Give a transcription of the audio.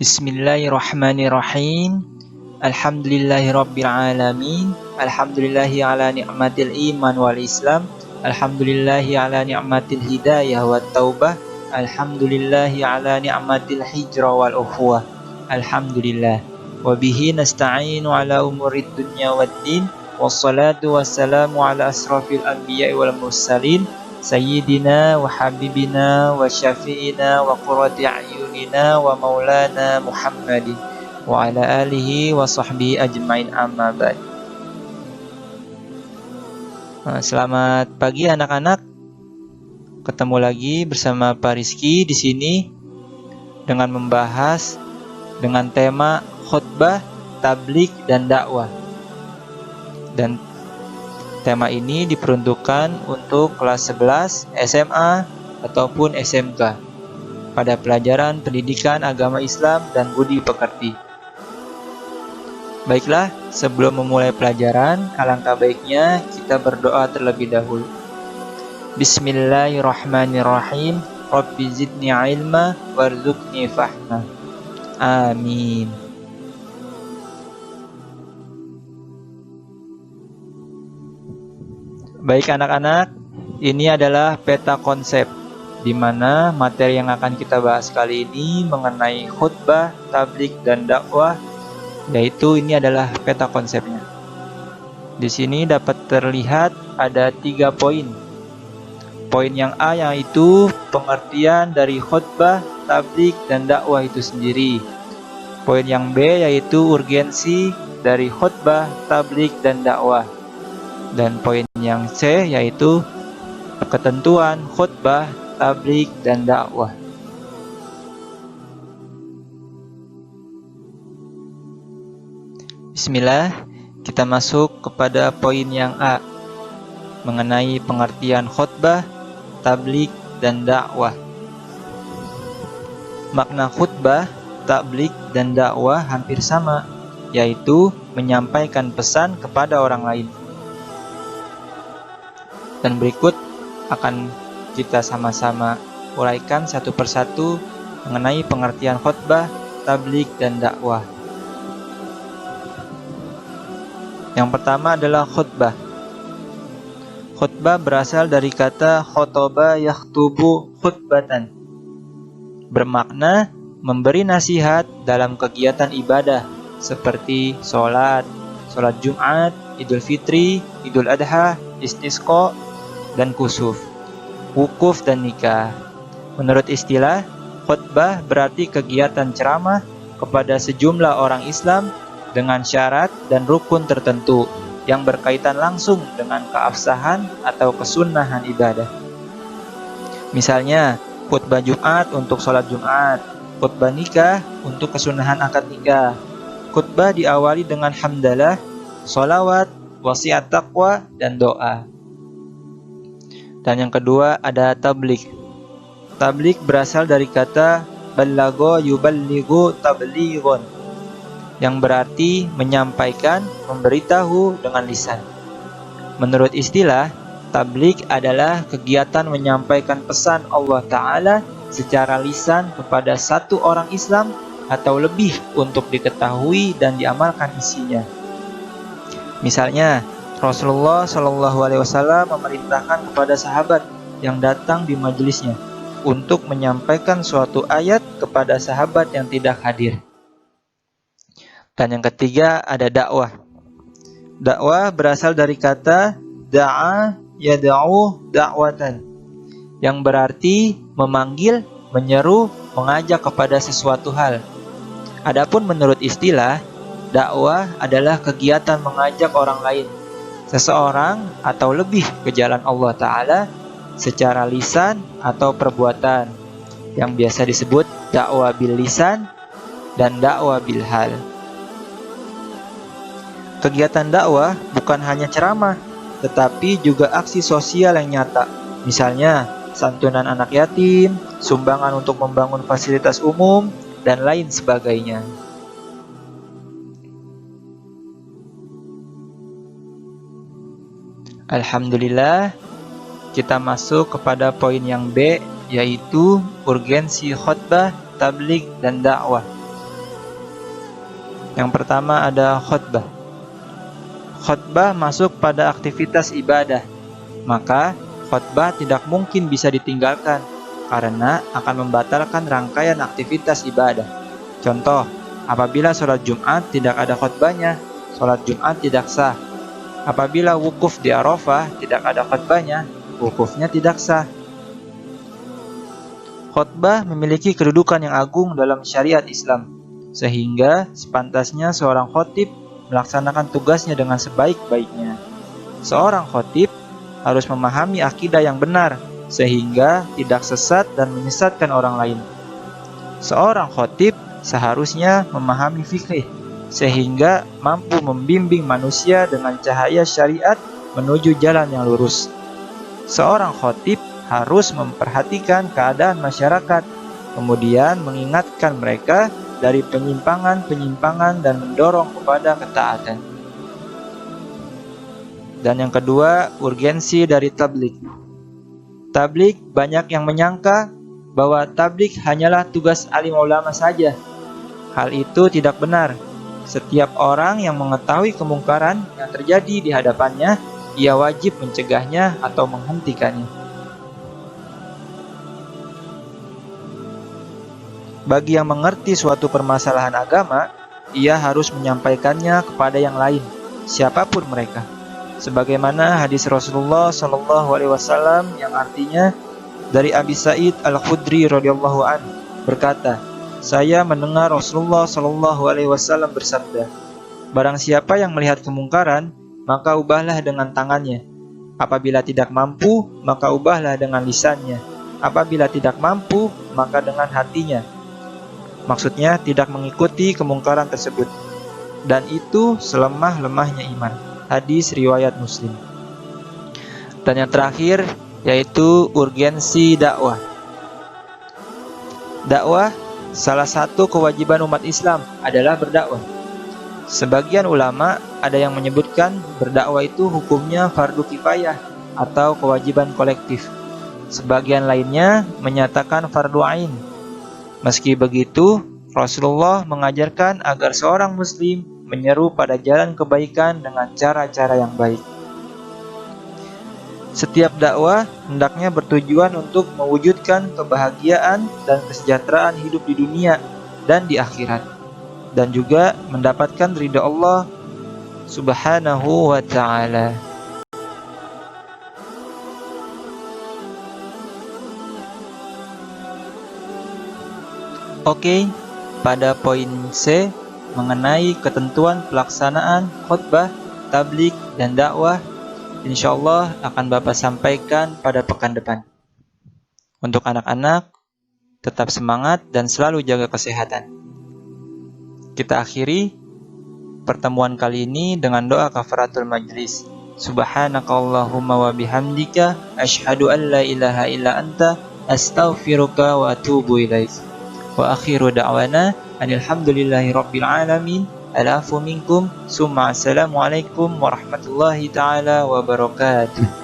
Bismillahirrahmanirrahim. Alhamdulillahirrabbilalamin. Alhamdulillahi ala ni'matil iman wal islam. Alhamdulillahi ala ni'matil hidayah wat taubah. Alhamdulillahi ala ni'matil hijrah wal ukhuwah. Alhamdulillah. Wabihi nasta'inu ala umurid dunya wad din. Wassalatu wassalamu ala asrafil anbiya wal mursalin. Sayyidina wa habibina wa syafi'ina wa qurrati a'yunina wa maulana Muhammadin wa ala alihi wa sahbihi ajmain, amma ba'd. Selamat pagi anak-anak. Ketemu lagi bersama Pak Rizky di sini dengan membahas dengan tema khutbah, tabligh dan dakwah. Dan tema ini diperuntukkan untuk kelas 11 SMA ataupun SMK pada pelajaran pendidikan agama Islam dan budi pekerti. Baiklah, sebelum memulai pelajaran, alangkah baiknya kita berdoa terlebih dahulu. Bismillahirrahmanirrahim. Rabbi zidni ilma warzuqni fahma. Amin. Baik anak-anak, ini adalah peta konsep di mana materi yang akan kita bahas kali ini mengenai khutbah, tabligh dan dakwah, yaitu ini adalah peta konsepnya. Di sini dapat terlihat ada 3 poin. Poin yang A yaitu pengertian dari khutbah, tabligh dan dakwah itu sendiri. Poin yang B yaitu urgensi dari khutbah, tabligh dan dakwah. Dan poin yang C yaitu ketentuan khutbah, tabligh dan dakwah. Bismillah, kita masuk kepada poin yang A mengenai pengertian khutbah, tabligh dan dakwah. Makna khutbah, tabligh dan dakwah hampir sama, yaitu menyampaikan pesan kepada orang lain. Dan berikut akan kita sama-sama uraikan satu persatu mengenai pengertian khutbah, tabligh dan dakwah. Yang pertama adalah khutbah. Khutbah berasal dari kata khotoba yakhtubu khutbatan, bermakna memberi nasihat dalam kegiatan ibadah seperti sholat Jumat, Idul Fitri, Idul Adha, istisqa dan kusuf, wukuf dan nikah. Menurut istilah, khutbah berarti kegiatan ceramah kepada sejumlah orang Islam dengan syarat dan rukun tertentu yang berkaitan langsung dengan keabsahan atau kesunahan ibadah. Misalnya, khutbah Jumat untuk sholat Jumat, khutbah nikah untuk kesunahan akad nikah. Khutbah diawali dengan hamdalah, sholawat, wasiat taqwa, dan doa. Dan yang kedua ada tabligh. Tabligh berasal dari kata balagha yuballighu tablighon, yang berarti menyampaikan, memberitahu dengan lisan. Menurut istilah, tabligh adalah kegiatan menyampaikan pesan Allah Ta'ala secara lisan kepada satu orang Islam atau lebih untuk diketahui dan diamalkan isinya. Misalnya, Rasulullah SAW memerintahkan kepada sahabat yang datang di majelisnya untuk menyampaikan suatu ayat kepada sahabat yang tidak hadir. Dan yang ketiga ada dakwah. Dakwah berasal dari kata da'a yad'u da'watan, yang berarti memanggil, menyeru, mengajak kepada sesuatu hal. Adapun menurut istilah, dakwah adalah kegiatan mengajak orang lain, seseorang atau lebih ke jalan Allah Ta'ala secara lisan atau perbuatan, yang biasa disebut dakwah bil lisan dan dakwah bil hal. Kegiatan dakwah bukan hanya ceramah, tetapi juga aksi sosial yang nyata. Misalnya, santunan anak yatim, sumbangan untuk membangun fasilitas umum, dan lain sebagainya. Alhamdulillah, kita masuk kepada poin yang B, yaitu urgensi khutbah, tabligh, dan dakwah. Yang pertama ada khutbah. Khutbah masuk pada aktivitas ibadah, maka khutbah tidak mungkin bisa ditinggalkan karena akan membatalkan rangkaian aktivitas ibadah. Contoh, apabila sholat Jumat tidak ada khutbahnya, sholat Jumat tidak sah. Apabila wukuf di Arafah tidak ada khutbahnya, wukufnya tidak sah. Khutbah memiliki kedudukan yang agung dalam syariat Islam, sehingga sepantasnya seorang khatib melaksanakan tugasnya dengan sebaik-baiknya. Seorang khatib harus memahami akidah yang benar, sehingga tidak sesat dan menyesatkan orang lain. Seorang khatib seharusnya memahami fikih, sehingga mampu membimbing manusia dengan cahaya syariat menuju jalan yang lurus. Seorang khatib harus memperhatikan keadaan masyarakat, kemudian mengingatkan mereka dari penyimpangan-penyimpangan dan mendorong kepada ketaatan. Dan yang kedua, urgensi dari tabligh. Tabligh banyak yang menyangka bahwa tabligh hanyalah tugas alim ulama saja. Hal itu tidak benar. Setiap orang yang mengetahui kemungkaran yang terjadi di hadapannya, ia wajib mencegahnya atau menghentikannya. Bagi yang mengerti suatu permasalahan agama, ia harus menyampaikannya kepada yang lain, siapapun mereka. Sebagaimana hadis Rasulullah SAW yang artinya dari Abi Sa'id Al-Khudri radhiyallahu an berkata, saya mendengar Rasulullah SAW bersabda, barang siapa yang melihat kemungkaran, maka ubahlah dengan tangannya. Apabila tidak mampu, maka ubahlah dengan lisannya. Apabila tidak mampu, maka dengan hatinya. Maksudnya tidak mengikuti kemungkaran tersebut. Dan itu selemah-lemahnya iman. Hadis riwayat Muslim. Dan yang terakhir yaitu urgensi dakwah. Dakwah, salah satu kewajiban umat Islam adalah berdakwah. Sebagian ulama ada yang menyebutkan berdakwah itu hukumnya fardu kifayah atau kewajiban kolektif. Sebagian lainnya menyatakan fardu ain. Meski begitu, Rasulullah mengajarkan agar seorang muslim menyeru pada jalan kebaikan dengan cara-cara yang baik. Setiap dakwah hendaknya bertujuan untuk mewujudkan kebahagiaan dan kesejahteraan hidup di dunia dan di akhirat, dan juga mendapatkan ridha Allah Subhanahu wa ta'ala. Oke, pada poin C mengenai ketentuan pelaksanaan khutbah, tabligh, dan dakwah, insyaallah akan Bapak sampaikan pada pekan depan. Untuk anak-anak, tetap semangat dan selalu jaga kesehatan. Kita akhiri pertemuan kali ini dengan doa kafaratul majlis. Subhanakallahumma wa bihamdika asyhadu an la ilaha illa anta astaghfiruka wa atubu ilaik. Wa akhiru da'wana alhamdulillahi rabbil alamin. Al-afu minkum. Summa assalamualaikum warahmatullahi ta'ala wabarakatuh.